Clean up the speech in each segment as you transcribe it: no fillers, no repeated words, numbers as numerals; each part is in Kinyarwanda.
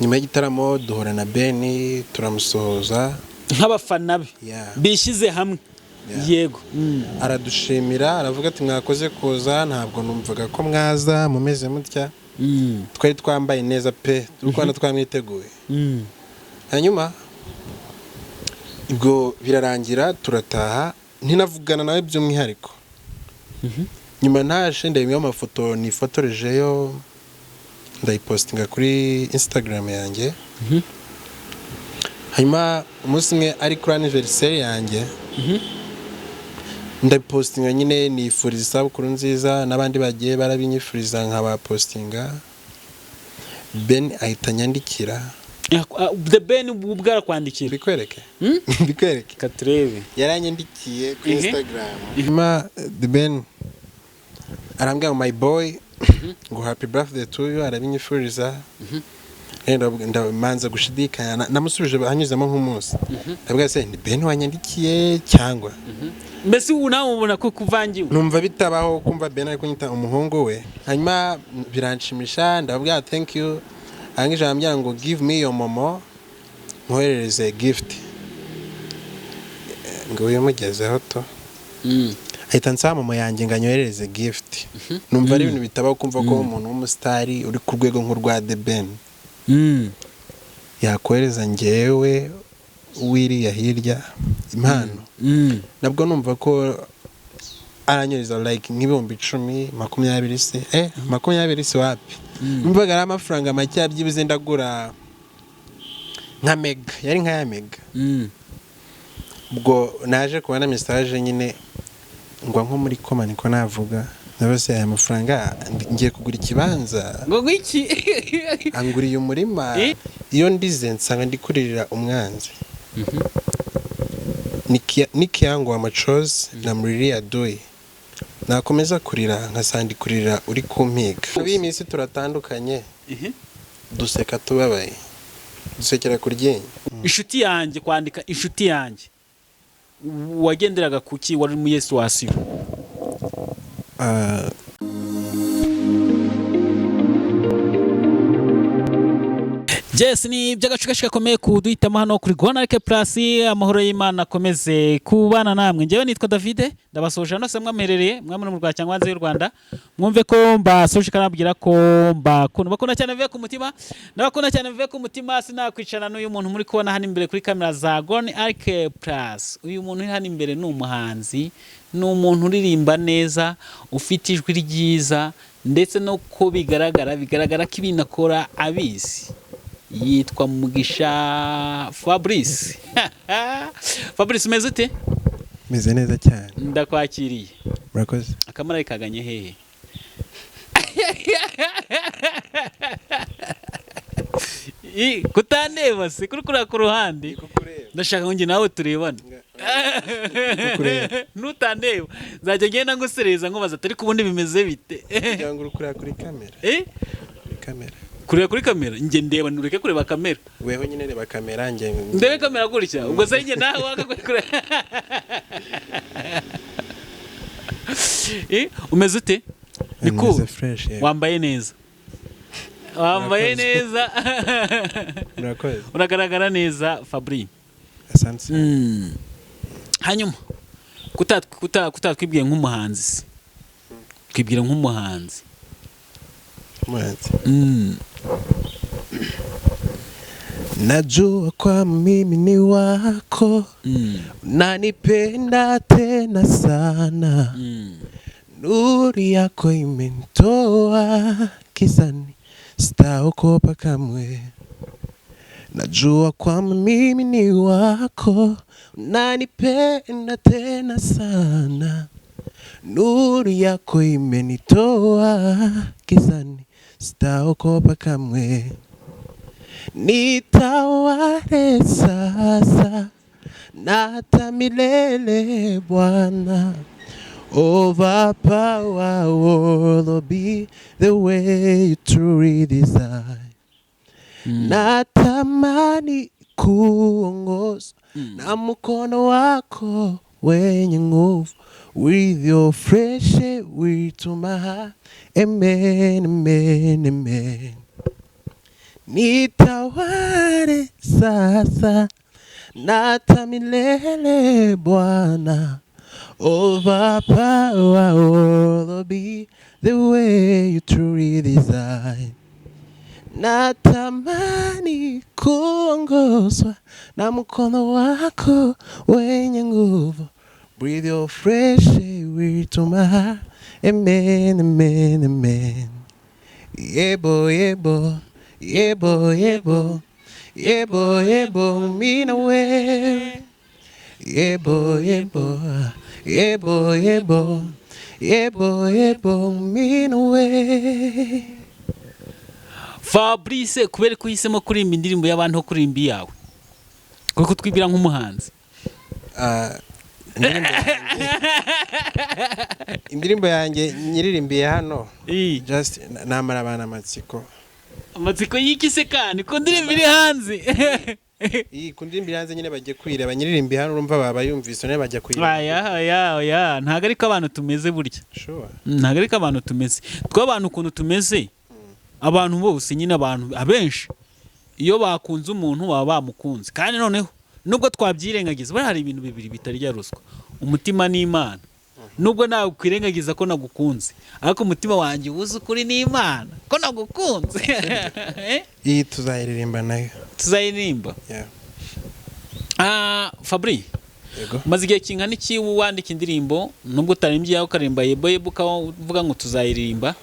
nyuma y'igitaramo duhura na Ben turamusohoza nk'abafana be bishize hamwe. Yego aradushimira aravuga ati mwakoze kuza ntabwo numvaga ko mwaza mumeze mutya twari twambaye neza pe Rwanda twamwiteguye hanyuma ibwo birarangira turataha ntinavugana nawe by'umwihariko nyuma naje ndabimwe amafoto nifotorejeyo ndayipostinga kuri Instagram yanjye hanyuma umunsi umwe ari kuri anniversaire yanjye ndapostinga nyine nifuriza isabukuru nziza n'abandi bagiye barabinyifuriza nkabapostinga Ben ahita nyandikira the Ben ubwara kwandikira bikwereke katrebe yaranyandikiye kuri Instagram the Ben arambwira my boy ngo happy birthday to you arabinyifuriza ndamanza gushidikanya namusubije hanyuzemo nk'umunsi ndavuga se ni Ben wanyandikiye cyangwa mbese nawe ubona ko kuvangiwe numva bitabaho kumva Ben ari kunyita umuhungu we hanyuma biranshimisha ndavuga thank you angije ambya ngo give me your momo mwoherereze gift ngo uyemugezeho to ahita nsaba momo yanjye nganyoherereze gift numva ari ibintu bitabaho kumva ko umuntu w'umusitari uri ku rwego nk'urwa The Ben yakohereza njyewe wiriya hirya impano nabwo numva ko aranyuriza like nk'ibihumbi 10 20 se 20 se wapi numvaga ari amafaranga make yabyibuze ndagura nka mega yari nka ya mega ubwo naje kubona message nyine ngo nko muri koma niko navuga nabose aya mafaranga ngiye kugura ikibanza ngo gwiki anguriye umurima iyo ndize nsanga ndikurira umwanzi nikiyango amachozi na muriri adoye nakomeza kurira nkasandikurira uri kumpiga ubi minsi turatandukanye duseka tubabaye dusekera kuryenya inshuti yanjye kwandika inshuti yanjye wagenderaga kuki wari mu Yesu wasiwe Jess ni by'agacu gakomeye kuduhitamo hano kuri Gonarke Plus amahoro y'Imana akomeze kubana namwe ngewe nitwa David ndabasoje no se mwamerereye mwamwe mu Rwanda cyangwa hanze y'u Rwanda mwumve ko mbasoje kanabwira ko bakunda cyane bive ku mutima ndabakunda cyane bive ku mutima sinakwicana n'uyu muntu muri kubona hano imbere kuri kamera za Gonarke Plus uyu muntu uri hano imbere ni umuhanzi ni umuntu uririmba neza ufite ijwi ryiza ndetse no ko bigaragara ko ibintu akora abizi yitwa Mugisha Fabrice Fabrice umeze ute? Meze neza cyane ndakwakiriye murakoze akamara kaganye hehe kutandeba se kuri ku ruhande ndashaka ngo nawe turebane nutandeba nzajya ngenda ngusereza nkubaza atari kubundi bimeze bite kugira ngo urukura kuri kamera kamera kureba kuri kamera nge ndeba nureke kureba kamera weho nyine reba kamera nge ndebe kamera gutya ubwo se nge nawe wakakure umeze ute ni cool wambaye neza murakoze uragaragara neza Fabri asante hanyuma kutatwibwiye nk'umuhanzi twibwira nk'umuhanzi najua kwa mimi ni wako nanipenda tena sana nuru yako imenitoa kizani sitaogopa kamwe najua kwa mimi ni wako nanipenda tena sana nuru yako imenitoa kizani sitaogopa kamwe nitawale sasa na hata milele Bwana overpower will be the way you truly desire natamani kuongoza na mkono wako wenye nguvu with your fresh with my heart amen amen amen nitawale sasa nata milele Bwana, overpower all be the way you truly design. Natamani kuongozwa na mkono wako wenye nguvu. Breathe your fresh air to my heart. Amen, amen, amen. Yebo, yebo, yebo, yebo, yebo, yebo, mina we. Yebo, yebo, yebo, yebo, yebo, yebo, mina we. Fabrice, kubera ko uhisemo kuririmba indirimbo y'abantu ho kuririmba iyawe kuko twibwira nk'umuhanzi. Indirimbo yanjye nyiririmbiye hano just namara abana amatsiko y'iki se kandi ko ndirimba iri hanze. iyi kundirimba hanze nyine bajye kwireba nyiririmbiye hano urumva baba yumvise ne bajya kwireba. Aya ntago ariko abantu tumeze burya. Sure. Ntago ariko abantu tumeze tw'abantu ukuntu tumeze. Abantu bose nyine abantu abenshi iyo bakunze umuntu baba bamukunze kandi noneho nubwo twabyirengagiza bari hari ibintu bibiri bitarya ruswa, umutima n'Imana. Nubwo nawe kwirengagiza ko nagukunze ariko umutima wanjye ubuze ukuri n'Imana ko nagukunze. iyi tuzayiririmba nayo tuzayiririmba. Fabri, yego maze igihe kingana iki wandika indirimbo nubwo utarimbye yaho karimba yebo ukavuga ngo tuzayiririmba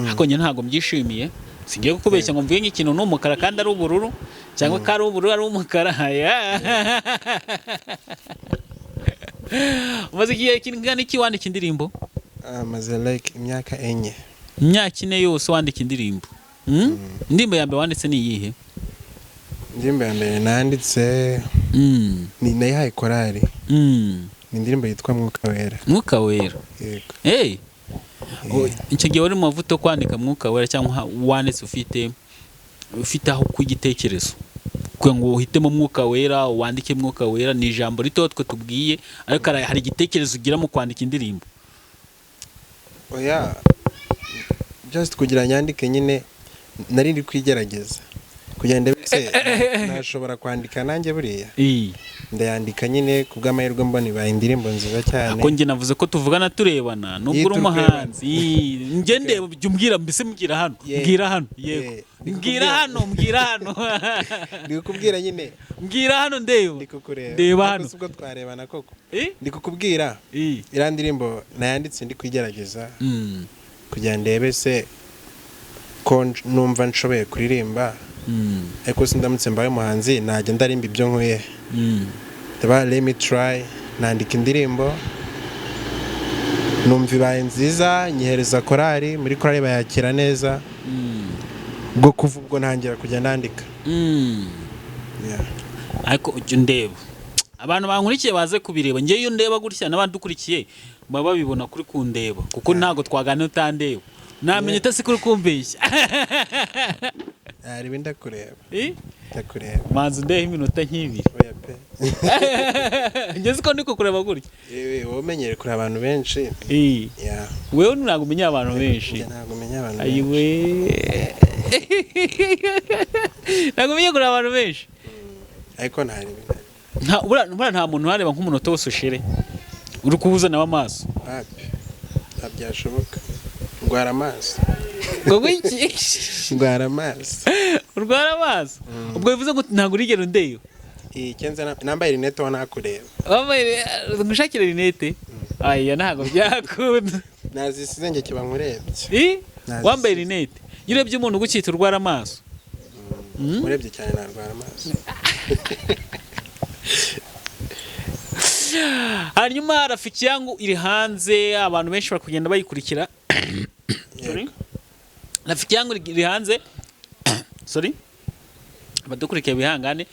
ariko njye ntago mbyishimiye. Singiye kukubeshya ngo mvuge nk'ikintu n'umukara kandi ari ubururu cyangwa ko ari ubururu ari umukara. Maze igihe kingana iki wandika indirimbo? Maze like imyaka 4. Imyaka 4 yose wandika indirimbo. Indirimbo ya mbere wanditse ni iyihe? Indirimbo ya mbere nanditse ni nayihaye korali. Ni indirimbo yitwa Mwuka Wera. Mwuka Wera. Yego. Icyo gihe wari mu mavuta kwandika Mwuka Wera cyangwa wanditse ufite aho kw'igitekerezo kuko ngo uhitemo Mwuka Wera wandike Mwuka Wera ni ijambo rito twe tubwiye ariko hari igitekerezo ugira mu kwandika indirimbo? Oya, just kugira nyandike nyine nari ndi kwigerageza kugira ndetse nashobora kwandika nanjye buriya. Ndayandika nyine kubw'amahirwe mbona ibaye indirimbo nziza cyane. Ako nge navuze ko tuvugana turebana nubwo uri umuhanzi. Nge ndeba byumbwira mbese mbwira hano. Mbwira hano. Yego. Mbwira hano. Ndi kukubwira nyine. Mbwira hano ndeba. Ndi kukureba. Ndeba hano. Ubwo twarebana koko. Ndi kukubwira. Ira ndirimbo nayanditse ndi kwigerageza. Kugira ndebe se ko numva nshoboye kuririmba. Ariko sindamutse mbaye umuhanzi najya ndarimba ibyo nkuye. Let me try nandika indirimbo numva ibaye nziza nyihereza korali muri korali bayakira neza bwo kuva ubwo ntangira kujya nandika. Ariko ujye ndeba abantu bankurikiye baze kubireba ngewe iyo ndeba gutya n'abandi dukurikiye baba babibona kuri kundeba kuko ntago twaganira utandeba namenye utasi kuri kumbeshya. Ari binda kureba. Ndakureba. Manzi ndehe iminota nk'ibiri. Oya pe. Ngeze ko ndiko kureba gutya. Womenyere kuri abantu benshi. Wewe ntago umenya abantu benshi. Ntago umenya abantu benshi. Ayiwe. Ntago umenya kuri abantu benshi. Ariko ntari binda. Nta muntu wareba nk'umunota wose ushire. Uri kubuza nawe amaso. Ntabyashoboka. Ngwara amaso. Ngo iki? Ngwara amaso. Urwara amaso? Ubwo bivuze ngo ntago urigera undeyo. Kenza nambaye rinete wana kureba. Wambaye ngushakira rinete? Aya ntago byakunda. Nazisize nge kiba nkurebye. Wambaye rinete. Yurebye umuntu gukita urwara amaso. Murebye cyane narwara amaso. Hanyuma rafiki yangu iri hanze abantu benshi bakugenda bayikurikira. Sorry. Rafiki yangu iri hanze. Sorry. Badukurikiye bihangane.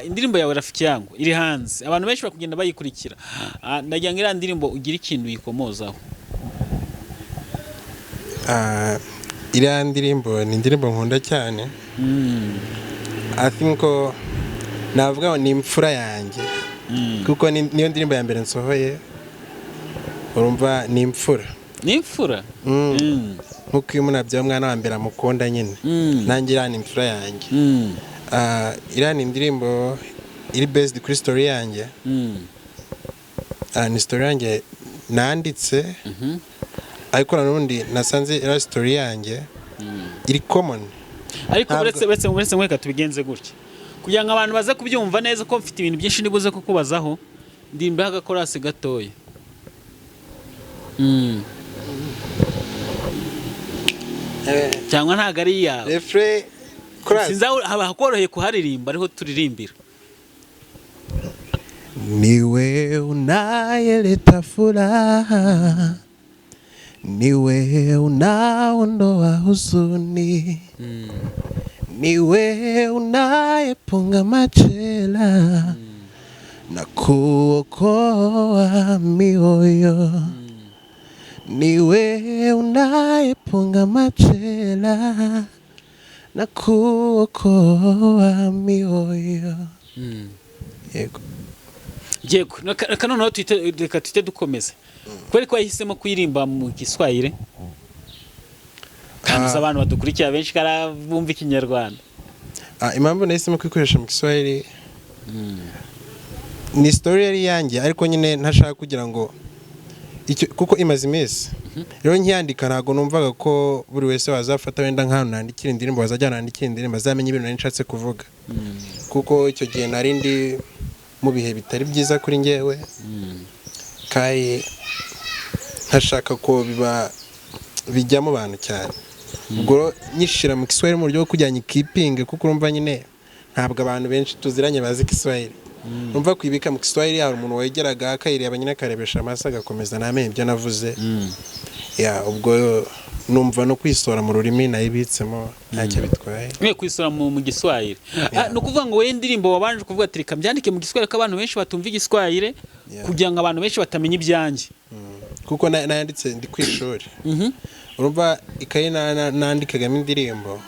Indirimbo yawe rafiki yangu iri hanze. Abantu benshi bakugenda bayikurikira. Ndagira ngo ira ndirimbo ugira ikintu yikomozaho. Ira ndirimbo ni indirimbo nkunda cyane. I think ko navuga ni imfura yanjye. Kuko niyo ndirimbo ya mbere nsohoye urumva ni imfura. ni imfura nkuko iyo umuntu abyaye umwana wa mbere amukunda nyine nanjye iriya ni imfura yanjye. Iriya ni indirimbo iri based kuri story yanjye. Ni story yanjye nanditse ariko nanundi nasanze iriya story yanjye iri common. Ariko uretse mweka tubigenze gutya kugira ngo abantu baze kubyumva neza ko mfite ibintu byinshi ndibuze kukubazaho ndimba agakorase gatoya. Cyangwa ntago ari yawe refre chorus sinza haba hakoroheye kuharirimba ariho turirimbira. Niwe unayeleta furaha, niwe unaondoa huzuni, niwe unayepunga machela na kuokoa mioyo, niwe unayepunga machela na kuokoa mioyo. Yego. Yego, noneho reka tuhite dukomeze. Kubera ko yahisemo kuyirimba mu Giswahili. Kandi abantu badukurikira benshi karabumva Ikinyarwanda. Impamvu nahisemo kwikoresha mu Giswahili ni story yari yanjye ariko nyine ntashaka kugira ngo kuko imaze iminsi. Rero nkiyandika ntago numvaga ko buri wese wazafata wenda nk'ahantu nandikira indirimbo bazajyana nandikira indirimbo bazamenye ibintu nari nshatse kuvuga. Kuko icyo gihe nari ndi mu bihe bitari byiza kuri njyewe kandi ntashaka ko bijya mu bantu cyane. Ubwo nyishira mu Kiswahili mu buryo bwo kujyanye keeping kuko urumva nyine ntabwo abantu benshi tuziranye bazi Kiswahili. Numva kwibika mu Kiswahili hari umuntu wegeraga akayireba nyine akarebesha amaso agakomeza namenye ibyo navuze. Ubwo numva no kwisora mu rurimi nayibitsemo ntacyo bitwaye. Mwe kwisora mu Giswahili. No kuvuga ngo we indirimbo wabanje kuvuga ati reka byandike mu Giswahili ko abantu benshi batumva Igiswahili kugira ngo abantu benshi batamenya ibyanjye. Kuko nayanditse ndi kwishuri. Urumva ikaye nandikagamo indirimbo.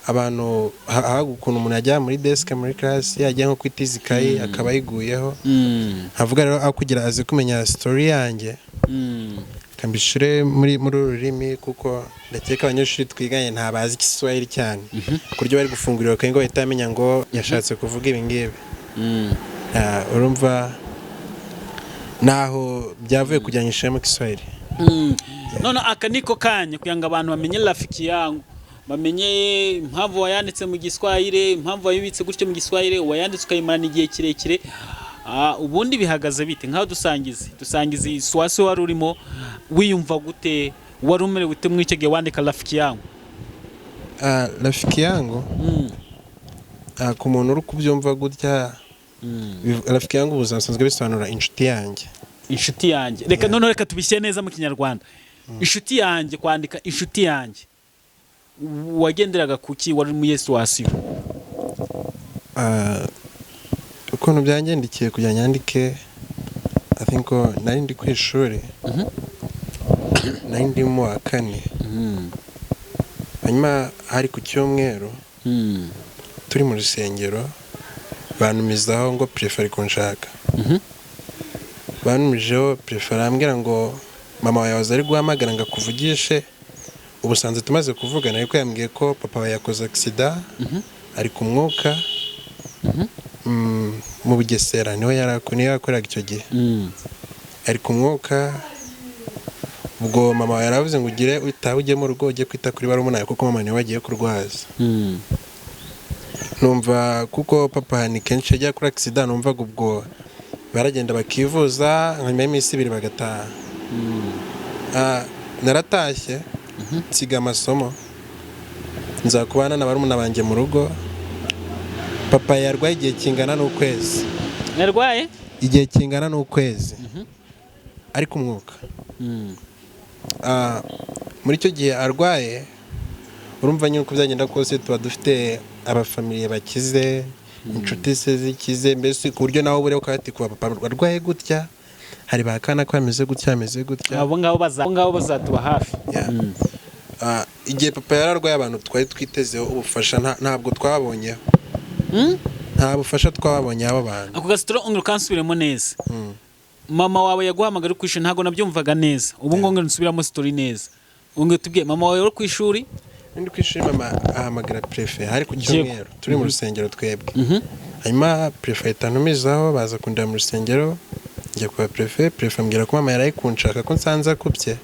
Abantu ukuntu umuntu yajya muri desk muri class yajya nko kwitiza ikaye akaba yiguyeho. Havuga rero akugira azi kumenya story yanjye. Kambishure muri rurimi kuko ndakeka abanyeshuri twiganye ntabazi Igiswahili cyane. Kuryo bari gufungurira kandi ngo bahita ngo yashatse kuvuga ibi ngibi. Urumva naho byavuye kujyanisha mu Kiswahili. None akaniko kanye kugira ngo abantu bamenye rafiki yangu bamenye impamvu wayanditse mu Giswahili, impamvu wayibitse gutyo mu Giswahili, wayanditse ukayimana igihe kirekire. Ubundi bihagaze bite nkaho dusangize iswasi wari urimo wiyumva gute wari umerewe gute mwicyo gihe wandika rafiki yangu? Rafiki yangu ku muntu uri kubyumva gutya rafiki yangu buzasanzwe bisobanura inshuti yanjye. Inshuti yanjye reka none reka tubishyire neza mu Kinyarwanda. Inshuti yanjye kwandika inshuti yanjye wagenderaga kuki wari mu Yesu wasiwe? Ukuntu byangendikiye kujya nyandike I think ko nari ndi kwishuri nari ndi mu wa 4 hanyuma hari ku cyumweru turi mu rusengero banumizaho ngo prefere kunshaka. Banumijeho prefere ambwira ngo mama wawe ari guhamagara ngo akuvugishe ubusanzwe tumaze kuvugana ariko yambwiye ko papa we yakoze accident ari ku mwuka mu Bugesera niho yakoraga icyo gihe ari ku mwuka. Ubwo mama wawe yaravuze ngo ugire ujye mu rugo ujye kwita kuri barumuna kuko mama niwe wagiye kurwaza. Numva kuko papa ni kenshi ajya kuri accident numva ubwo baragenda bakivuza nyuma y'iminsi 2 bagataha. Naratashye nsiga amasomo nza kubana na barumuna banjye mu rugo. Papa yarwaye igihe kingana n'ukwezi. Yarwaye igihe kingana n'ukwezi ari ku mwuka. Muri icyo gihe arwaye urumva nyine uko byagenda kose tuba dufite abafamiliye bakize inshuti se zikize mbese ku buryo nawe bure ukati kuba papa arwaye gutya hari bakana ko ameze gutya abo ngabo bazatuba hafi. Igihe papa yararwaye abantu twari twitezeho ubufasha ntabwo twabonye. Nta bufasha twabonye aba bantu. Ako gasitoro ongera kansubiremo neza. mama wawe yaguhamagara ku ishuri ntago nabyumvaga neza ubu ngo nsubiramo story neza unge tubwiye mama wawe uri ku ishuri ndi ku ishuri mama ahamagara prefe hari ku cyumweru turi mu rusengero twebwe hanyuma prefe itanumizaho baza kundira mu rusengero njya kwa prefe ambwira ko mama yaraye kunshaka ko nsanza kubye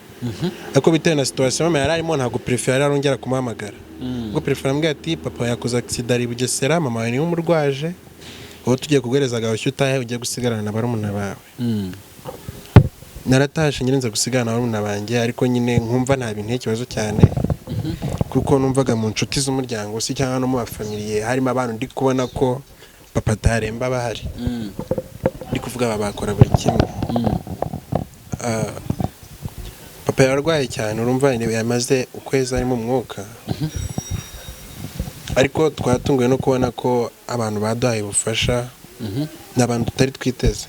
ako bitewe na situation mama yararimo ntago prefe yararongera kumuhamagara ubwo prefe arambwira ati papa yakoze accident ari Bugesera mama we ni umurwaje uwo tugiye kuguhereza gahashya utahe ugiye gusigarana na barumuna bawe naratashe nyirinze gusigarana na barumuna banjye ariko nyine nkumva nta bintu ikibazo cyane kuko numvaga mu nshuti z'umuryango si cyangwa no mu bafamiliye harimo abantu ndi kubona ko papa ataremba bahari ndi kuvuga babakora buri kimwe papa yararwaye cyane urumva yamaze ukwezi ari mu mwuka ariko twatunguwe no kubona ko abantu baduhaye ubufasha n'abantu tutari twiteze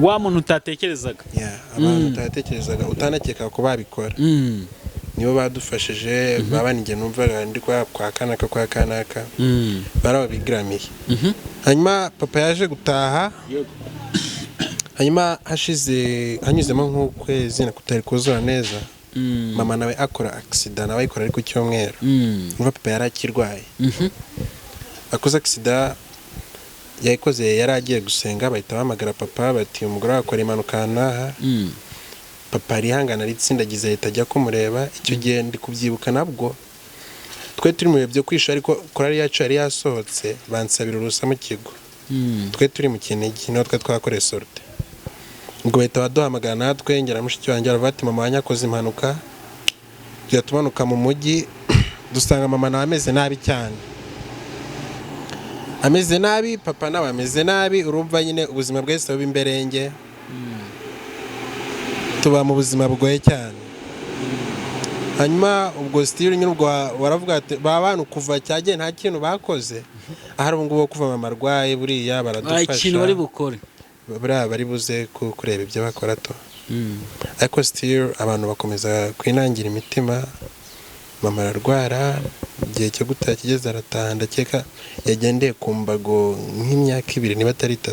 wa muntu utatekerezaga abantu utatekerezaga utanakeka ko babikora nibo badufashije babanije numvaga ndi kwa kanaka barabigramiye hanyuma papa yaje gutaha hanyuma hanyuzemo nk'ukwezi nakutari kuzura neza mama nawe akora accident nawe ikora ariko cyumweru umva papa yarakirwaye akoze accident yayikoze yaragiye gusenga bahita bahamagara papa bati umugore akora impanuka naha papa arihangana ritsindagize ahita ajya kumureba icyo gihe ndi kubyibuka nabwo twe turi mu bihe byo kwisha ariko korari yacu yari yasohotse bansabira urusa mu kigo twe turi mu Kinigi niho twe twakoreye sorte ubwo bahita baduhamagara natwe ngera mushiki wanjye aravuga ati mama wanyakoze impanuka tujya tumanuka mu mujyi dusanga mama nawe ameze nabi cyane ameze nabi papa nawe ameze nabi urumva nyine ubuzima bwese buba imberenge tuba mu buzima bugoye cyane hanyuma ubwo still nyine ubwo waravuga ati ba bantu kuva cyagiye nta kintu bakoze ahari ubu ngubu kuva mama arwaye buriya baradufasha ikintu bari bukore buriya bari buze kureba ibyo bakora to ariko still abantu bakomeza kwinangira imitima mama ararwara igihe cyo gutaha kigeze arataha ndakeka yagendeye ku mbago nk'imyaka 2 niba atari 3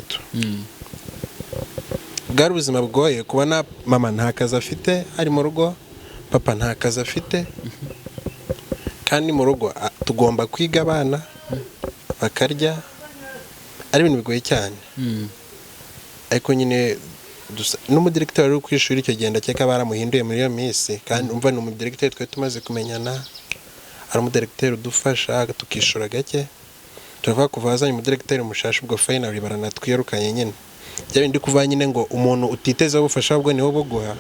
bwari ubuzima bugoye kubona mama nta kazi afite ari mu rugo papa nta kazi afite kandi mu rugo tugomba kwiga abana bakarya ari ibintu bigoye cyane ariko nyine n'umudirecteur uri kwishuri icyo genda cyeka baramuhinduye muri iyo minsi kandi umva ni umudirecteur twe tumaze kumenyana ari umudirecteur udufasha tukishura gake turavuga kuva azanye umudirecteur mushasha ubwo finally baranatwirukanye nyine bya ndi kuva nyine ngo umuntu utiteze ubufasha bwo niho buguha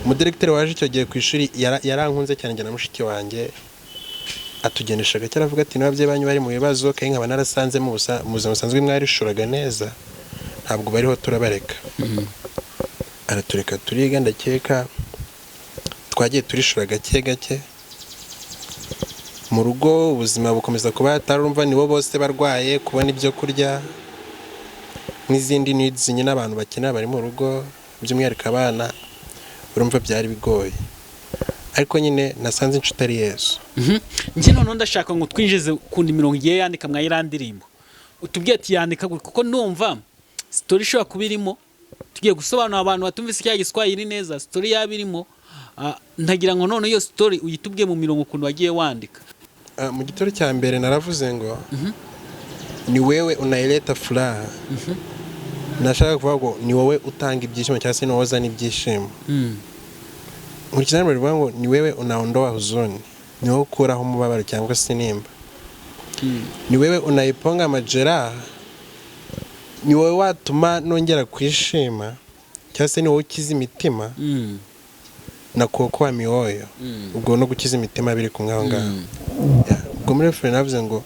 umudirecteur waje icyo gihe kwishuri yarankunze cyane njye na mushiki wanjye atugenesha gake aravuga ati nabye banyu bari mu bibazo kandi nkaba narasanze mu buzima busanzwe mwarishuraga neza ntabwo bariho turabareka aratureka turiga ndakeka twagiye turishura gake mu rugo ubuzima bukomeza kuba atarumva nibo bose barwaye kubona ibyo kurya n'izindi needs nyine abantu bakenera bari mu rugo by'umwihariko abana urumva byari bigoye ariko nyine nasanze inshuti ari Yesu njye none ndashaka ngo twinjize kundi mirongo igiye yandika mwayirandirimbo utubwiye ati yandika kuko numva story ishobora kuba irimo tugiye gusobanura abantu batumvise icya Giswahili neza story yabirimo ndagira ngo none iyo story uyitubwiye mu mirongo ukuntu wagiye wandika mu gitoro cya mbere naravuze ngo ni wewe unaileta furaha nashaka kuvuga ngo ni wowe utanga ibyishimo cyangwa se ni wowe uzana ibyishimo mu kinama rivuga ngo ni wewe unaondoa huzuni ni wowe ukuraho umubabaro cyangwa se nimba ni wewe unaiponga majeraha ni wowe watuma nongera kwishima cyangwa se ni wowe ukiza imitima na kuokoa mioyo ubwo no gukiza imitima biri kumwe aho ngaho ubwo muri reference navuze ngo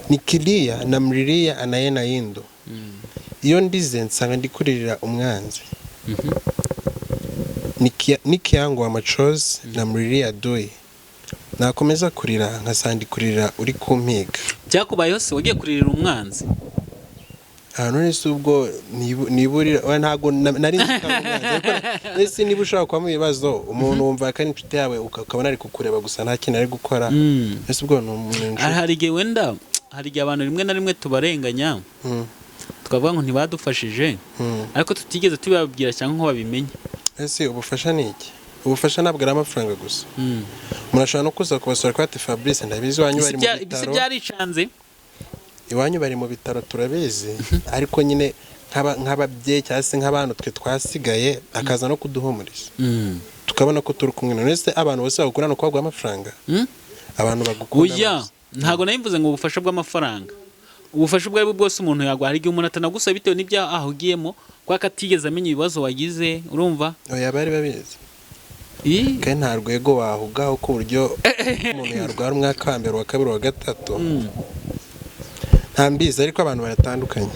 nikilia namlilia anayena indo iyo ndize nsanga ndikuririra umwanzi nikiyangu wa machozi namlilia adui nakomeza kurira nkasandikurira uri kumpiga byakubayeho se wagiye kuririra umwanzi none se ubwo niburira ntago nari nzi niba ushaka kwa mu bibazo umuntu wumva kandi inshuti yawe ukabona ari kukureba gusa nta kintu ari gukora ese ubwo hari igihe wenda hari igihe abantu rimwe na rimwe tubarenganya twavuga ngo ntibadufashije ariko tutigeze tubabwira cyangwa ngo babimenye. ese ubufasha ni iki? Ubufasha ntabwo ari amafaranga gusa. Umuntu ashobora no kuza kubasura ko ati Fabrice ndabizi iwanyu bari mu bitaro. Isi byaricanze. Iwanyu bari mu bitaro turabizi ariko nyine nk'ababyeyi cyangwa se nk'abantu twe twasigaye akaza no kuduhumuriza. Tukabona ko turi kumwe none se abantu bose bagukunda no kubaguha amafaranga. Abantu bagukunda. Oya, ntago nayivuze ngo ubufasha bw'amafaranga. Ubufasha ubwo ari bwo bwose umuntu yagwa, hari igihe umuntu atanagusaba bitewe n'ibyo ahugiyemo kwa katigeze amenya ibibazo wagize, urumva? Oya, bari babizi. Kandi nta rwego wahugaho ku buryo umuntu yarwara umwaka wa mbere wa kabiri wa gatatu. Ntambizi ariko abantu baratandukanye.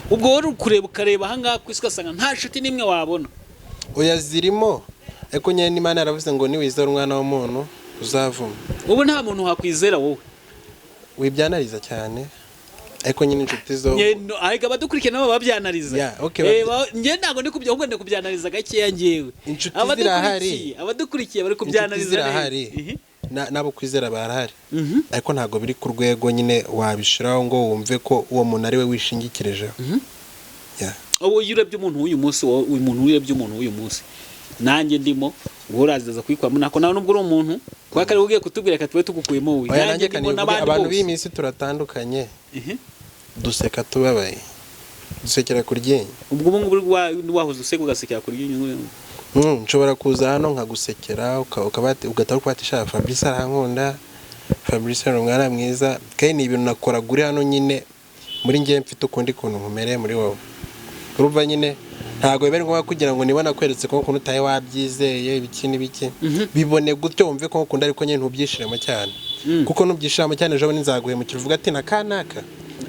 Ubwo wari ukareba ahangaha ku isi ugasanga nta nshuti n'imwe wabona. Oya, zirimo ariko nyine n'Imana yaravuze ngo niwizera umwana w'umuntu uzavuma. Ubu nta muntu wakwizera wowe. Wibyanariza cyane ariko nyine inshuti zo ariko abadukurikiye nabo babyanariza. Njye ntabwo ndi kubyo, ahubwo ndi kubyanariza gakeya njyewe. Abadukurikiye bari kubyanariza nabo kwizera barahari ariko ntabwo biri ku rwego nyine wabishiraho ngo wumve ko uwo muntu ari we wishingikirijeho. Ubu yurebye umuntu w'uyu munsi, uyu muntu urebye umuntu w'uyu munsi nanjye ndimo urazaza kwikwamo nako nawe nubwo uri umuntu kwa kare ugiye kutubwira ka twe tugukuyemo wowe. Nanjye ndimo abantu b'iyi minsi turatandukanye. Duseka tubabaye, dusekera kuryinyo. Ubwo ngubu wahoze useka ugasekera kuryinyo. Nshobora kuza hano nkagusekera ugataruka kwati sha Fabrice arankunda, Fabrice ni umwana mwiza. Kandi ni ibintu nakora guri hano nyine muri ngiye mfite ukundi kuntu nkumereye muri wowe. Urumva nyine ntago bibere ngombwa kugira ngo nibona kweretse ko ukuntu utaye wabyizeye ibiki n'ibiki. Bibone gutyo wumve ko ukunda ariko nyine ntubyishiremo cyane. Kuko nubyishiramo cyane ejo nzaguhemukira uvuga ati nakanaka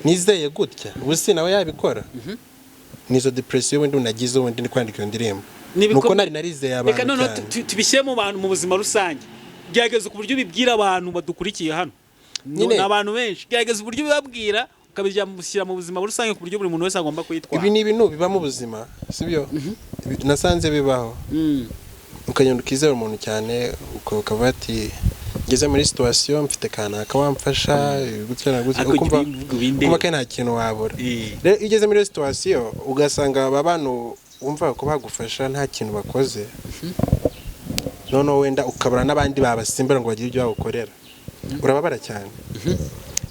nizeye gutya ubusi nawe yabikora. Nizo depression wenda unagize ubundi ndi kwandika indirimbo. Nuko narizeye abantu. Reka none tubishyire mu bantu mu buzima rusange. Gerageza ku buryo bibwira abantu badukurikiye hano. N'abantu benshi gerageza uburyo bibabwira ukabijya mushyira mu buzima rusange ku buryo buri muntu wese agomba kwitwara. Ibi ni ibintu biba mu buzima sibyo? Nasanze bibaho. Ukagenda ukizera umuntu cyane ukava ati ngeze muri situation mfite kanaka wamfasha gutya na gutya ukumva ko nta kintu wabura. Rero igeze muri situation ugasanga aba bantu umva ko bagufasha nta kintu bakoze. None wenda ukabura n'abandi babasimbira ngo bagire ibyo bagukorera. Urababara cyane.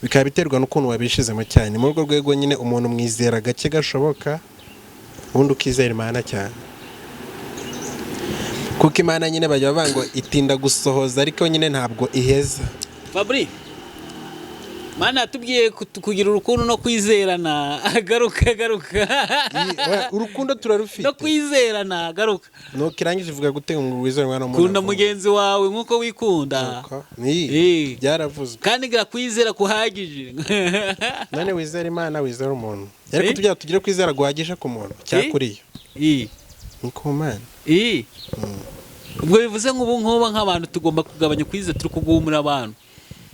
Bikaba biterwa n'ukuntu wabishizemo cyane. Mu rwo rwego nyine umuntu mwizera gake gashoboka ubundi ukizera Imana cyane. Kuko Imana nyine bajya bavuga ngo itinda gusohoza ariko nyine ntabwo iheza. Fabri, Mana tubwiye kugira urukundo no kwizerana. Garuka. Urukundo turarufite. No kwizerana garuka. No kirangije uvuga gute ngo wizere mwana w'umuntu. Kunda mugenzi wawe nkuko wikunda. Byaravuzwe. Kandi gakwizera kuhagije. None wizera Imana wizera umuntu. Ariko tugire kwizera guhagije ku muntu cyakuriye. Ni ku Mana. Ubwo bivuze nk'ubu nk'abantu tugomba kugabanya kwizera turi kugumura abantu.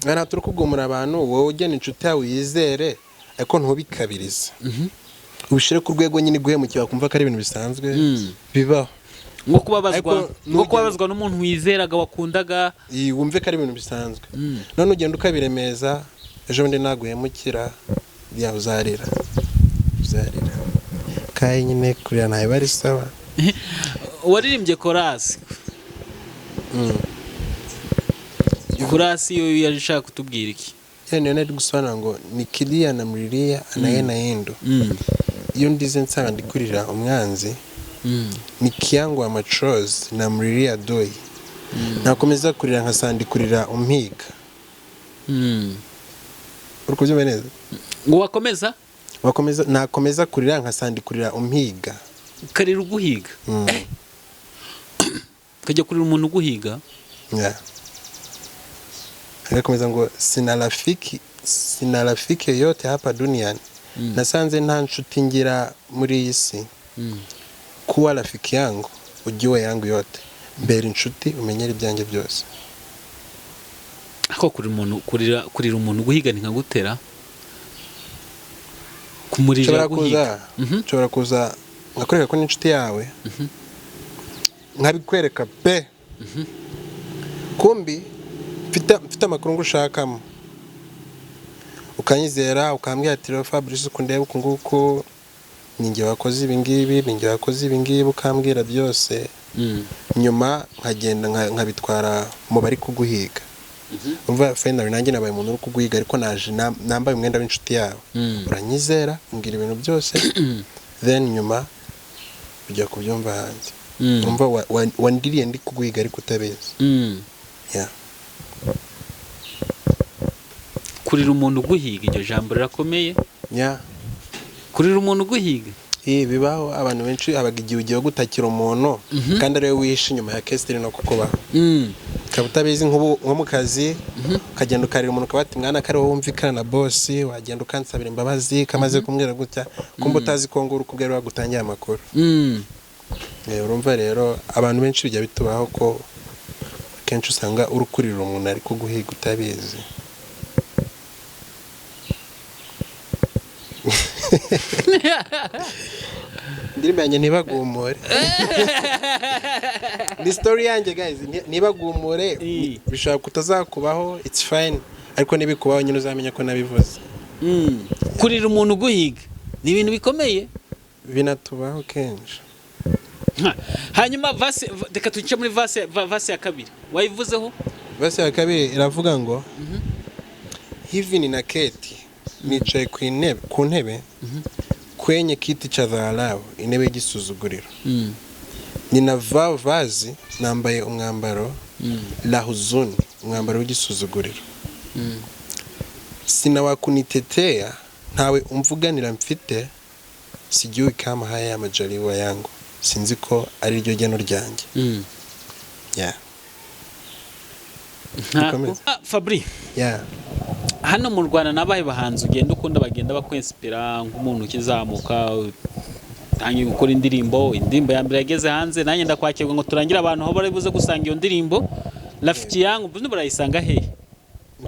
Nta turi kugumura abantu wowe ugena inshuti yawe yizere ariko ntubikabirize. Ubishire ku rwego nyine guhemukira bakumva ko ari ibintu bisanzwe bibaho. Ngo kubabazwa n'umuntu wizeraga wakundaga wumve ko ari ibintu bisanzwe. None ugenda ukabiremeza ejo bundi naguhemukira bya uzarira. Kaye nyine kurira ntaye bari sawa. Waririmbye chorus. Kurasi yo yashaka kutubwira iki? Nari gusobanura ngo nikilia na mlilia anaye yendo. Iyo ndize nsanga ndikurira umwanzi. Nikiyangwa amachozi na mlilia doi. Nakomeza kurira nkasandikurira umpiga. Urukubyumva neza? Ngo wakomeza? Nakomeza kurira nkasandikurira umpiga. Karira uguhiga. Kajya kurira umuntu uguhiga? Agakomeza ngo sina rafiki yote hapa duniani. Nasanze nta nshuti ngira muri iyi si. Kuwa rafiki yangu ujue yangu yote. Mbere inshuti umenyera ibyanjye byose. Ako kurira umuntu guhiga ni nkagutera. Kumurira guhiga. Nshobora kuza ngakoreka ko n'inshuti yawe. Nkabikwereka pe. Kumbi mfite amakuru ngushakamo. ukanyizera ukambwira ati rero Fabrice uko ndeba uku nguku ninjye wakoze ibi ngibi ninjye wakoze ibi ngibi ukambwira byose nyuma nkagenda nkabitwara mu bari kuguhiga umva finally nanjye nabaye umuntu uri kuguhiga ariko naje nambaye umwenda w'inshuti yawe uranyizera umbwira ibintu byose then nyuma bijya kubyumva hanze umva wandiriye ndi kuguhiga ariko utabizi yeah. Kurira umuntu uguhiga iryo jambo rirakomeye yeah. Kurira umuntu uguhiga bibaho abantu benshi abaga igihe ugiye gutakira umuntu kandi ariwe wihishe inyuma ya kesitiri no kukubaho ukaba utabizi nko mu kazi ukagenda ukarira umuntu ukaba ati mwana kari wowe wumvikana na bosi wagenda ukansabira imbabazi kamaze kumbwira gutya kumba utazi ko nguru kubwira wagutangiye amakuru urumva rero abantu benshi bijya bitubaho ko kenshi usanga urukurira umuntu ari kuguhiga utabizi ndirimbo yanjye ntibagumure ni story yanjye guys ntibagumure bishobora kutazakubaho it's fine ariko nibikubaho nyine uzamenya ko nabivuze kurira umuntu uguhiga ni ibintu bikomeye binatubaho kenshi hanyuma reka tuce muri vase ya kabiri wayivuzeho vase ya kabiri iravuga ngo hivi ni na Keti nicaye ku ntebe kwenye kiti cha dharau intebe y'igisuzuguriro ninavaa vazi nambaye umwambaro la huzuni umwambaro w'igisuzuguriro sina wakunitetea ntawe umvuganira mfite sijui kama haya ya majaliwa yangu sinzi ko ari ryo geno ryanjye yeah. Fabri yeah. Hano mu Rwanda nabaye bahanze ugenda ukunda bagenda bakwinspira nk'umuntu ukizamuka tangiye gukora indirimbo ya mbere yageze hanze nanjye ndakwakirwa ngo turangira abantu aho bari buze gusanga iyo ndirimbo rafiki yangu bundi barayisanga he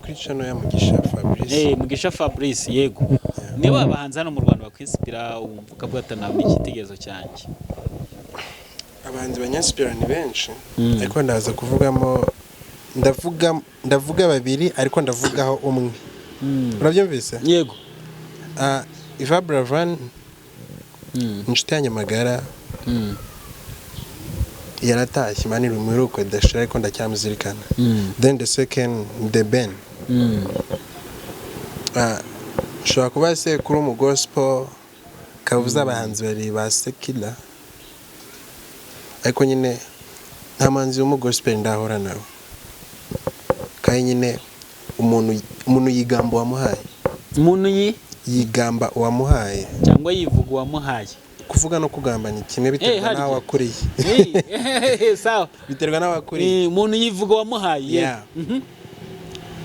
kuri channel ya Mugisha Fabrice Mugisha Fabrice yego niba abahanze hano mu Rwanda bakwinspira ukavuga ati ntabwo ikitegerezo cyanjye abahanzi banyanspira ni benshi ariko ndaza kuvugamo ndavuga babiri ariko ndavugaho umwe urabyumvise yego Iva Bravan inshuti yanjye magara yaratashye imana iri mu ruko dashira ariko ndacyamuzirikana then the second the Ben shobora kuba se kuri mu gospel kavuza abahanzi bari ba Sekila ariko nyine nta manzi wo mu gospel ndahora nawe kandi nyine umuntu yigamba wamuhaye umuntu yigamba wamuhaye cyangwa yivuga wamuhaye kuvuga no kugamba ni kimwe biterwa nawe wakuriye sawa biterwa nawe wakuriye umuntu yivuga wamuhaye yeah.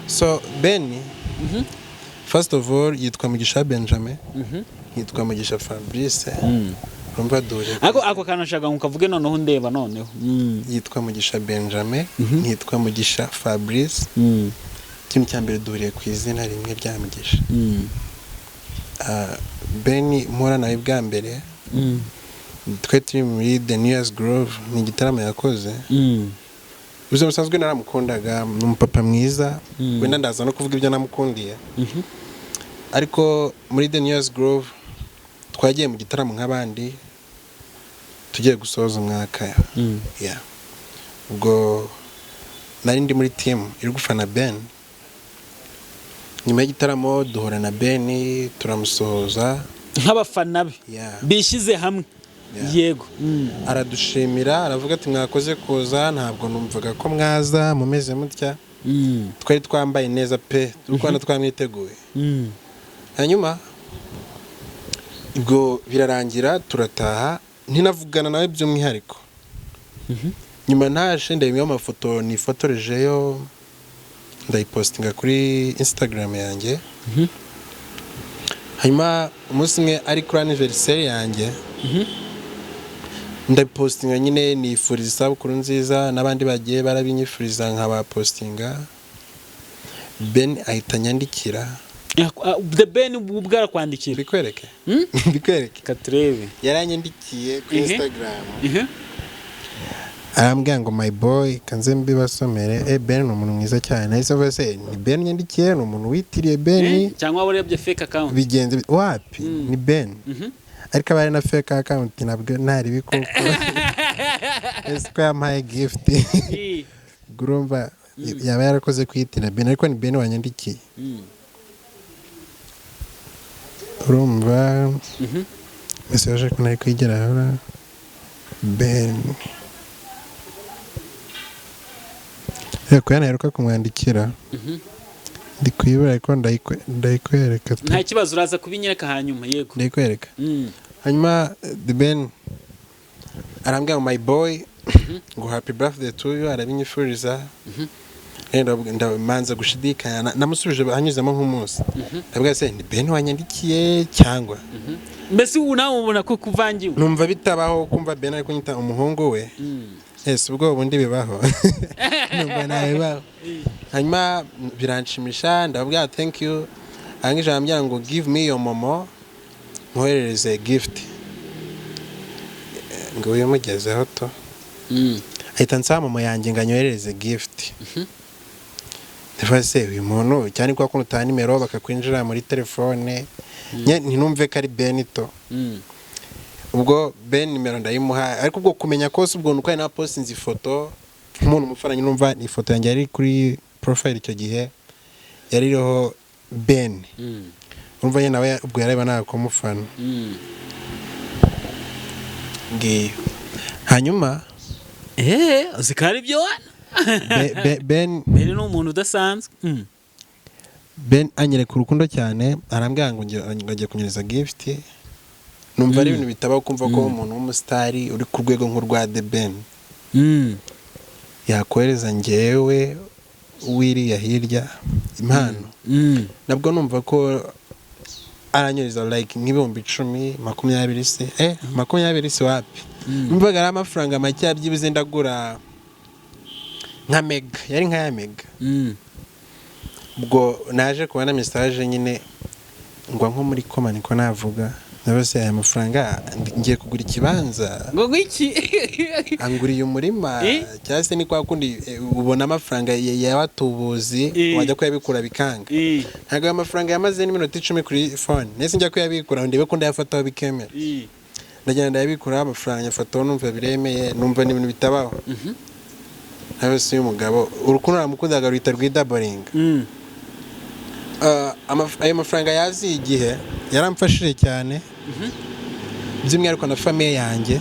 So Ben first of all yitwa Mugisha Benjamin yitwa Mugisha Fabrice rumva dore ako kanashaka nkukavuge noneho ndeba noneho yitwa Mugisha Benjamin yitwa Mugisha Fabrice ikintu cya mbere duriye ku izina rimwe rya Mugisha Ben mpora nawe bwa mbere twe turi muri The New Year's Grove ni igitaramo yakoze ubuzima busanzwe naramukundaga ni umupapa mwiza wenda ndaza no kuvuga ibyo namukundiye ariko muri The New Year's Grove twagiye mu gitaramo nk'abandi tugiye gusoza umwaka yeah. Ubwo nari ndi muri team iri gufana Ben nyuma y'igitaramo duhura na Ben turamusohoza nk'abafana be bishize hamwe yego aradushimira aravuga ati mwakoze kuza ntabwo numvaga ko mwaza mumeze mutya twari twambaye neza pe Rwanda twamwiteguye hanyuma ubwo birarangira turataha ntinavugana nawe by'umwihariko nyuma ntaje ndabimwe amafoto nifotorejeyo ndayipostinga kuri Instagram yanjye hanyuma umunsi umwe ari kuri anniversaire yanjye ndayipostinga nyine nifuriza isabukuru nziza n'abandi bagiye barabinyifuriza nkabapostinga Ben ahita nyandikira the Ben ubwara kwandikira bikwereke bikwereke katrebe yaranyandikiye kuri Instagram arambwira ngo my boy kanze mbibasomere Ben ni umuntu mwiza cyane nahise mvuga se ni Ben yandikiye ni umuntu witiriye Ben cyangwa warebye fake account bigenze wapi ni Ben ariko abari na fake account nabwo ntari bikuko ese ko yampaye gift gurumva yaba yarakoze kwitira Ben ariko ni Ben wanyandikiye urumva message ko nari kwigera hora Ben yaheruka kumwandikira ndi kuyibura ariko ndayikwereka nta kibazo uraza kubinyereka hanyuma yego ndayikwereka hanyuma the Ben arambwira my boy ngo happy birthday to you arabinyifuriza ndamanza gushidikanya namusubije hanyuzemo nk'umunsi ndabwira se ni Ben wanyandikiye cyangwa mbese ubu nawe ubona ko kuvangiwe numva bitabaho kumva Ben ari kunyita umuhungu we ese ubwo ubundi bibaho numva nabibaho hanyuma biranshimisha ndabwira thank you arangije arambwira ngo give me your momo mwoherereze gift ngo uyimugezeho to ahita nsaba momo yanjye ngo anyoherereze gift ndavuga se uyu muntu cyane ko akunda utanga nimero bakakwinjira muri telefone ntinumve ko ari Ben to ubwo Ben nimero ndayimuha ariko ubwo kumenya kose ubwo nuko ari na postinze ifoto umuntu umufaranye numva ni ifoto yanjye yari kuri profile icyo gihe yari iriho Ben urumva nyine nawe ubwo yareba nawe kumufana ngiyo hanyuma zikari byo wana Ben ni umuntu udasanzwe Ben anyereka urukundo cyane arambwira ngo ajya kunyereza gift numva ari ibintu bitabaho kumva ko umuntu w'umusitari uri ku rwego nk'urwa The Ben yakohereza njyewe wiriya hirya impano nabwo numva ko aranyereza like nk'ibihumbi 10 20 se 20 se wapi numvaga ari amafaranga make yabyibuze ndagura nka mega yari nka ya mega ubwo naje kubona message nyine ngo nko muri komani ko navuga nabose aya mafaranga ngiye kugura ikibanza ngo gwiki anguriye umurima cyangwa se ni kwa kundi ubona amafaranga y'abatubuzi wajya kuyabikura bikanga ntago amafaranga yamaze n'iminota 10 kuri phone nese njya kuyabikura ndebe ko ndayafataho bikemera ndagenda ndayabikura amafaranga yafataho numva biremeye numva n'ibintu bitabaho nabose uyu mugabo urukundo ramukundaga ruhita rwidaboringa ayo mafaranga yazi igihe yaramfashije cyane by'umwihariko na famiye yanjye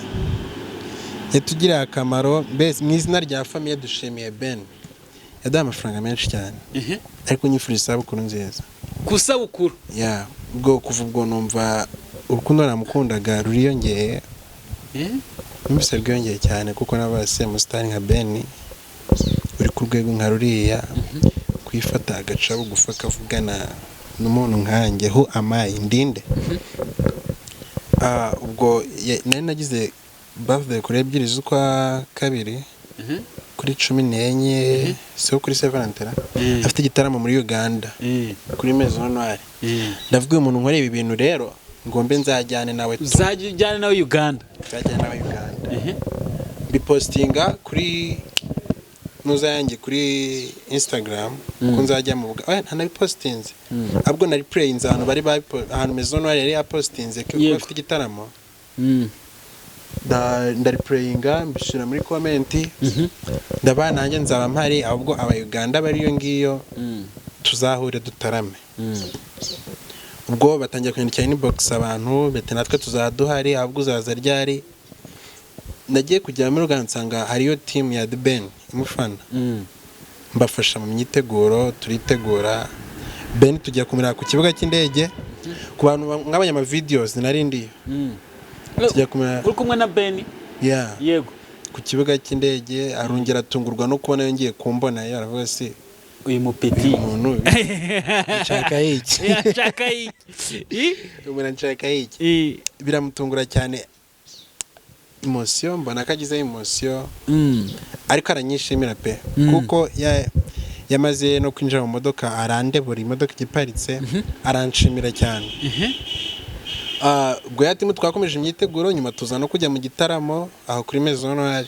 yatugiriye akamaro mbese mu izina rya famiye dushimiye Ben yaduhaye amafaranga menshi cyane ariko nyifuriza isabukuru nziza ku isabukuru ubwo kuva ubwo numva urukundo namukundaga ruriyongeye numvise rwiyongeye cyane kuko nabase musitari nka Ben uri ku rwego nka ruriya kwifata agaca bugufa kavugana n'umuntu nkanjye who am I ndinde ubwo nari nagize birthday kuri 2 z'ukwa kabiri kuri 14 so kuri 7 afite igitaramo muri Uganda kuri Maison Noire ndavuga umuntu nkore ibi bintu rero ngombe nzajyane nawe uzajyane nawe Uganda bipostinga kuri nuza yanjye kuri Instagram ko nzajya mu ntanabipostinze abwo nari playinze ahantu bari ahantu Maison Noire yari yapostinze ko bafite igitaramo ndari prayinga mbishira muri comment ndabana nanjye nzaba mpari ahubwo aba Uganda bari yo ngiyo tuzahure dutarame ubwo batangiye kwandikira inbox abantu bete natwe tuzaduhari ahubwo uzaza ryari nagiye kujya muri Uganda hariyo team ya The Ben imufana mbafasha mu myiteguro turitegura Ben tujya kumira ku kibuga cy'indege ku bantu nk'abanya ama videos narindi tujya kumira uri kumwe na Ben yego ku kibuga cy'indege arongera atungurwa no kubona yongeye kumbona yaravuga se uyu mupeti umuntu nshaka iki biramutungura cyane emotion mbona kagize emotion ariko aranyishimira pe kuko yamaze no kwinjira mu modoka arandebura imodoka igiparitse aranshimira cyane ubwo yatimu twakomeje imyiteguro nyuma tuza no kujya mu gitaramo aho kuri Maison Noire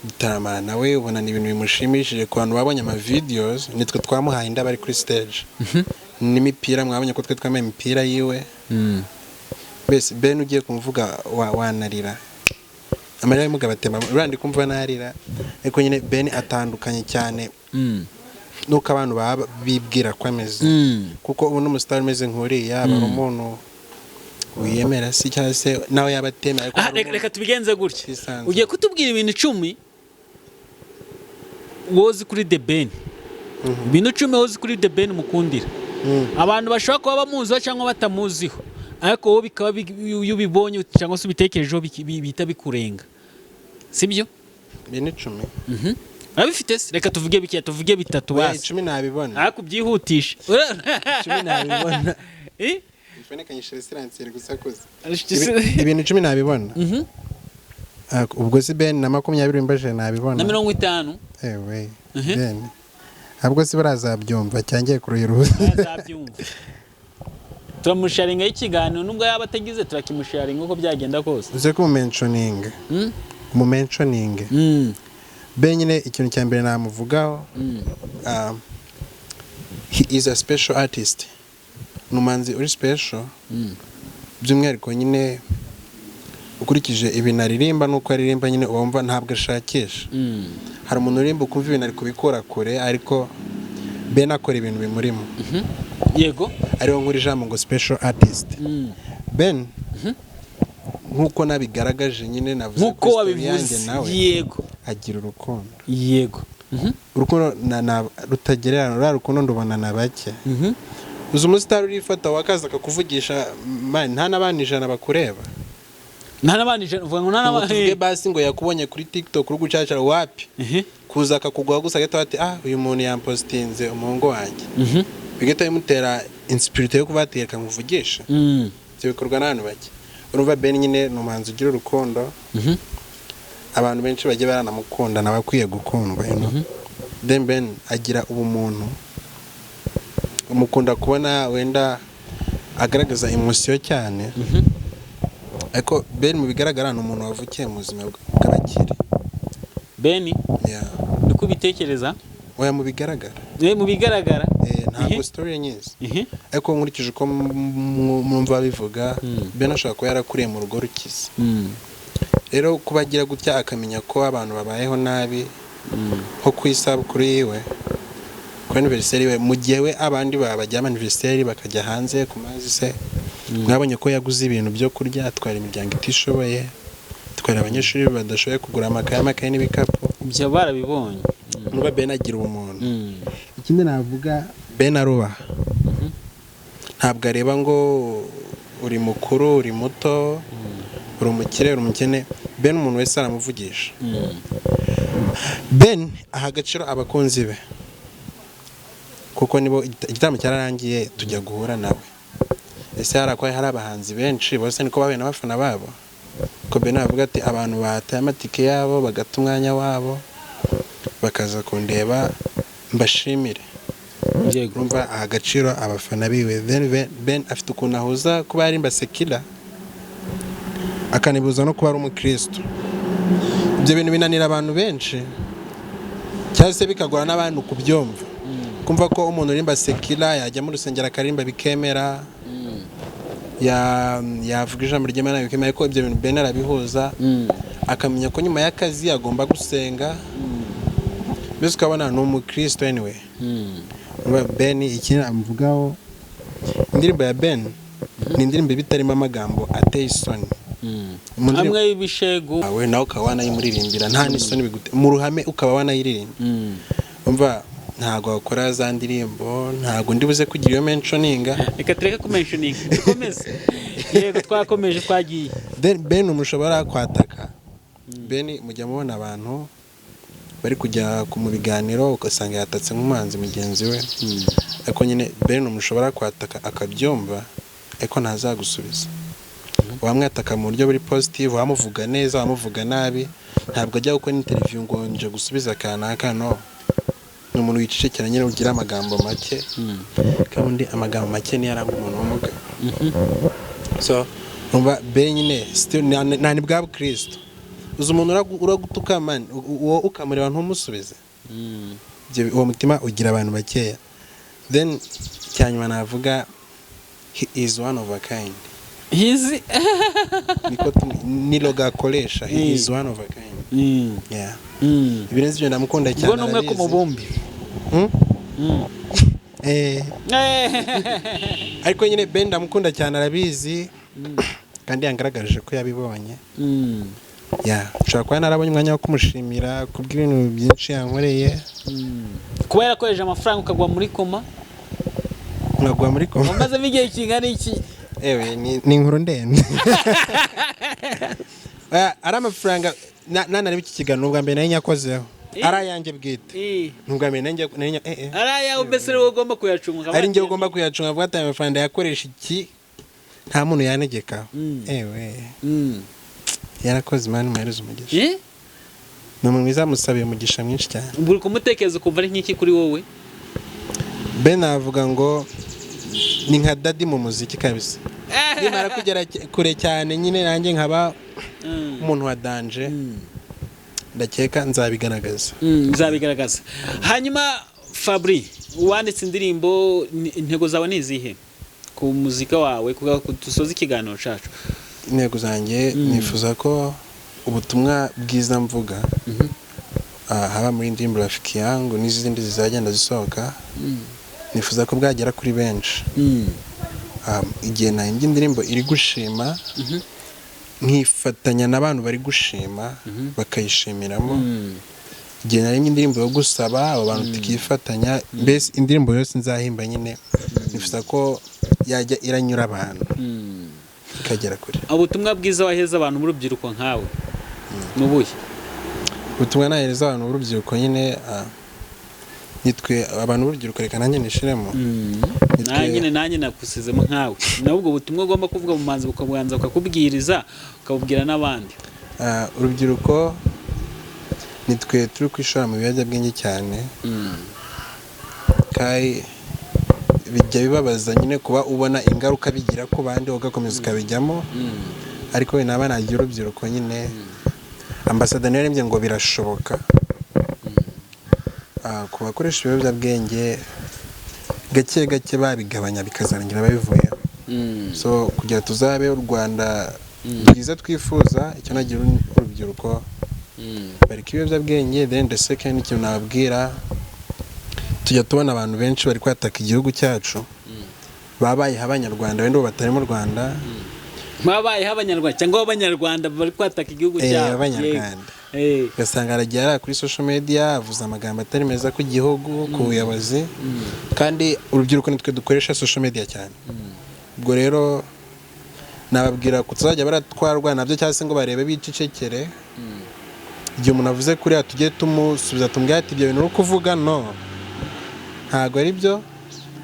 gutaramana nawe ubona ni ibintu bimushimishije ku bantu babonye ama videos nitwe twamuhaye inda bari kuri stage n'imipira mwabonye ko twe twambaye imipira yiwe bese Ben ugiye kumvuga wanarira amarira y'umugabo atema urandi kumva narira ariko nyine Ben atandukanye cyane nuko abantu baba bibwira ko ameze kuko ubu n'umustar umeze nk'uriya aba umuntu wiyemera si cyangwa se nawe yabateme ariko reka tubigenze gutya ugiye kutubwira ibintu 10 wozi kuri The Ben ibintu 10 wozi kuri The Ben mukundira abantu bashobora kuba bamuziho cyangwa batamuziho ariko wowe bikaba iyo ubibonye cyangwa se ubitekerejeho bita bikurenga sibyo ibintu 10 abifite reka tuvuge bike tuvuge bitatu basi 10 nabibona ariko byihutisha 10 nabibona ifenekanyishire siransiye gusakuza ibintu 10 nabibona ubwo si Ben na 20 mbaje nabibona na 50 ewe Ben ahubwo si barazabyumva cyangiye kuruhiruza barazabyumva turamusharinga y'ikiganiro nubwo yaba atagize turakimusharinga uko byagenda kose uze ko mu mentioning Ben nyine ikintu cya mbere namuvugaho he is a special artist numanzi uri special by'umwihariko nyine ukurikije ibintu aririmba nuko aririmba nyine wumva ntabwo ashakisha hari umuntu urimba ukumva ibintu ari kubikora kure ariko Ben akora ibintu bimurimo yego ariho nkuri jambo ngo special artist Ben nkuko nabigaragaje nyine navuze nkuko wabivuze yego agira urukundo yego urukundo rutagererana rukundo ndubona na bake uzi umustar urifata wakaza akakuvugisha man nta nabandi ijana bakureba nta nabandi ijana uvuga ngo nta nabandi basi ngo yakubonye kuri TikTok uri gucacara wapi kuza akakugwa gusa gata ati uyu muntu yampostinze umuhungu wanjye bigeta bimutera inspiration yo kubateka nkuvugisha byo bikorwa n'abantu bake urumva Ben nyine numanzi ugira urukundo abantu benshi bagiye baranamukunda nabakwiye gukundwa Ben agira ubumuntu umukunda kubona wenda agaragaza emotion cyane ariko Ben mu bigaragara ni umuntu wavukiye mu buzima bw'abakire Ben ndiko bitekereza oya mu bigaragara mu bigaragara ntabwo story nyizi ariko nkurikije uko mwumva bivuga Ben ashaka ko yarakuriye mu rugo rukize rero kubagira gutya akamenya ko abantu babayeho nabi nko kwisabukuru yiwe ku anniversary we mu gihe we abandi bajya anniversary bakajya hanze ku mazi se mwabonye ko yaguze ibintu byo kurya atwara imiryango itishoboye atwara abanyeshuri badashoboye kugura amakaye n'ibikapu ibyo barabibonye nuba Ben agira umuntu ikindi navuga Ben arubaha ntabwo areba ngo uri mukuru uri muto uri umukire uri umukene Ben umuntu wese aramuvugisha Ben aha agaciro abakunzi be kuko nibo igitaramo cyararangiye tujya guhura nawe ese hari abahanzi benshi bose niko bahuye n'abafana babo ko Ben avuga ati abantu bataye amatike yabo bagata umwanya wabo bakaza kundeba mbashimire urumva aha agaciro abafana biwe Ben afite ukuntu ahuza kuba yarimba sekila akanibuza no kuba ari umukristo ibyo bintu binanira abantu benshi cyangwa se bikagora n'abantu kubyumva kumva ko umuntu urimba sekila yajya mu rusengero akarimba bikemera yavuga ijambo ry'Imana bikemera ko ibyo bintu Ben arabihuza akamenya ko nyuma y'akazi agomba gusenga mbese ukabona ni umukristo anyway Ben ikintu amuvugaho indirimbo ya Ben ni indirimbo bitarimo amagambo ateye isoni amwe y'ibishego awe nawe ukaba wanayimuririmbira nta n'isoni bigute mu ruhame ukaba wanayiririmba umva ntago wakora za ndirimbo ntago ndibuze kugira iyo mentioninga reka tureke ku mentioning dukomeze yego twakomeje twagiye Ben umushobora kwataka Ben mujya mubona abantu bari kujya mu biganiro ugasanga yatatse nk'umuhanzi mugenzi we ariko nyine Ben umushobora kwataka akabyumva ariko ntazagusubiza wamwataka mu buryo buri positive wamuvuga neza wamuvuga nabi ntabwo ajya gukora interview ngo nje gusubiza kanaka no ni umuntu wicecekera nyine ugira amagambo make kandi amagambo make ni yaranga umuntu w'umugabo so umva Ben nyine still nani bwa Kristo uzi umuntu uragutuka man uwo ukamureba ntumusubize uwo mutima ugira abantu bakeya. Then cyanyuma navuga he is one of a kind. Hizi niko ni loga akoresha he is one of a kind. Yeah. Ibirenze ibyo ndamukunda cyane. Ngo numwe ko mubumbi. Ariko nyine Ben ndamukunda cyane arabizi kandi yangaragaje ko yabibonye. Yeah, nshobora kuba narabonye umwanya wo kumushimira kubw'ibintu byinshi yankoreye. Kuba yarakoresheje amafaranga ukagwa muri koma. Nkagwa muri koma. Umaze igihe kingana iki? Ewe ni inkuru ndende. Ari amafaranga nanareba iki kiganiro ubwa mbere nari nyakozeho. Ari ayanjye bwite. Nubwa mbere nari ari ayawe mbese rero ugomba kuyacunga. Ari njye ugomba kuyacunga avuga ati amafaranga yakoresha iki nta muntu yanegeka. Ewe. Yarakoze Imana imuhereze umugisha. Ni umuntu mwiza musabiye umugisha mwinshi cyane. Ubwo kumutekereza kumva ari nk'iki kuri wowe? Ben avuga ngo ni nka daddy mu muziki kabisa. Nimara kugera kure cyane nyine nanjye nkaba umuntu wa danger. Ndakeka nzabigaragaza. Nzabigaragaza. Hanyuma Fabri wanditse indirimbo intego zawe ni izihe ku muzika wawe kuga dusoza ikiganiro cyacu? Intego zanjye nifuza ko ubutumwa bwiza mvuga haba muri indirimbo Rafiki yangu n'izindi zizagenda zisohoka nifuza ko bwagera kuri benshi. Igihe nahimbye indirimbo iri gushima nkifatanya n'abantu bari gushima bakayishimiramo. Igihe nahimbye indirimbo yo gusaba abo bantu tukifatanya mbese indirimbo yose nzahimba nyine nifuza ko yajya iranyura abantu ikagera kure. Ubutumwa bwiza waheza abantu mu rubyiruko nkawe nubuye? Ubutumwa nahereza abantu b'urubyiruko nyine nitwe abantu b'urubyiruko reka nanjye nishiremo. Nanjye nakusizemo nkawe. Nabwo ubutumwa ugomba kuvuga mu manzi ukabwanza ukakubwiriza ukabubwira n'abandi. Urubyiruko nitwe turi kwishora mu biyobyabwenge cyane. Kai bijya bibabaza nyine kuba ubona ingaruka bigira ku bandi ugakomeza ukabijyamo. Ariko we naba nagira urubyiruko nyine ambassadeur yarembye ngo birashoboka. Ku bakoresha ibiyobyabwenge gake gake babigabanya bikazarangira babivuye. So kugira tuzabe u Rwanda bwiza twifuza icyo nagira urubyiruko bareka ibiyobyabwenge. Then the second ikintu nababwira tujya tubona abantu benshi bari kwataka igihugu cyacu babayeho abanyarwanda wenda batari mu Rwanda. Babayeho abanyarwanda cyangwa abanyarwanda bari kwataka igihugu cyabo. Abanyarwanda ugasanga aragira kuri social media avuza amagambo atari meza ku gihugu ku buyobozi kandi urubyiruko nitwe dukoresha social media cyane. Ubwo rero nababwira kutazajya baratwarwa nabyo cyangwa se ngo barebe bicecekere. Igihe umuntu avuze kuri tujye tumusubiza tumubwira ati ibyo bintu uri kuvuga no ntago ari byo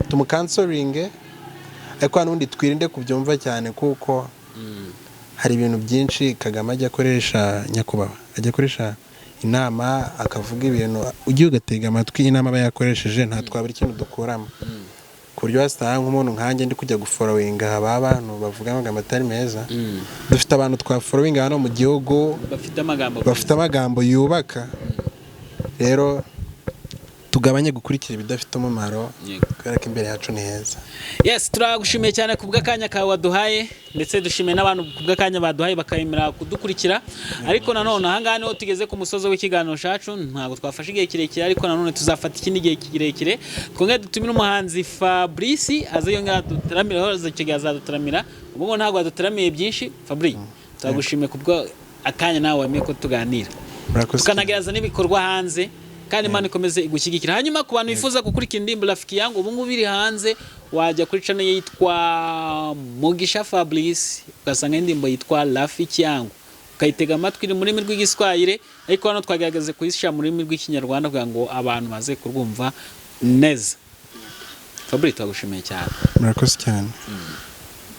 tumukansoringe. Ariko n'undi twirinde kubyumva cyane kuko hari ibintu byinshi Kagame ajya akoresha nyakubahwa ajya akoresha inama akavuga ibintu ugiye ugatega amatwi inama aba yakoresheje nta twabura ikintu dukuramo ku buryo wasanga nk'umuntu nkanjye ndi kujya guforowinga aba bantu bavuga amagambo atari meza. Dufite abantu twaforowinga hano mu gihugu bafite amagambo yubaka. Rero tugabanye gukurikira ibidafite umumaro kubera ko imbere yacu ni heza. Yes, turagushimiye cyane kubw'akanya kawe waduhaye ndetse dushimiye n'abantu kubw'akanya baduhaye bakayemera kudukurikira. Ariko nanone ahangaha niho tugeze ku musozo w'ikiganiro cyacu. Ntabwo twafashe igihe kirekire ariko nanone tuzafata ikindi gihe kirekire twongere dutumire umuhanzi Fabrice aze yongera dutaramira azadutaramira. Ubwo ntabwo adutaramiye byinshi. Fabri turagushimiye kubw'akanya nawe wemeye ko tuganira tukanagereza n'ibikorwa hanze kandi Imana ikomeze igushyigikira. Hanyuma ku bantu bifuza gukurikira indirimbo Rafiki yangu ubu ngubu iri hanze wajya kuri channel yitwa Mugisha Fabrice ugasanga indirimbo yitwa Rafiki yangu ukayitega amatwi iri mu rurimi rw'igiswahili ariko hano twagaragaze kuyishyira mu rurimi rw'ikinyarwanda kugira ngo abantu baze kurwumva neza. Fabrice twagushimiye cyane. Murakoze cyane.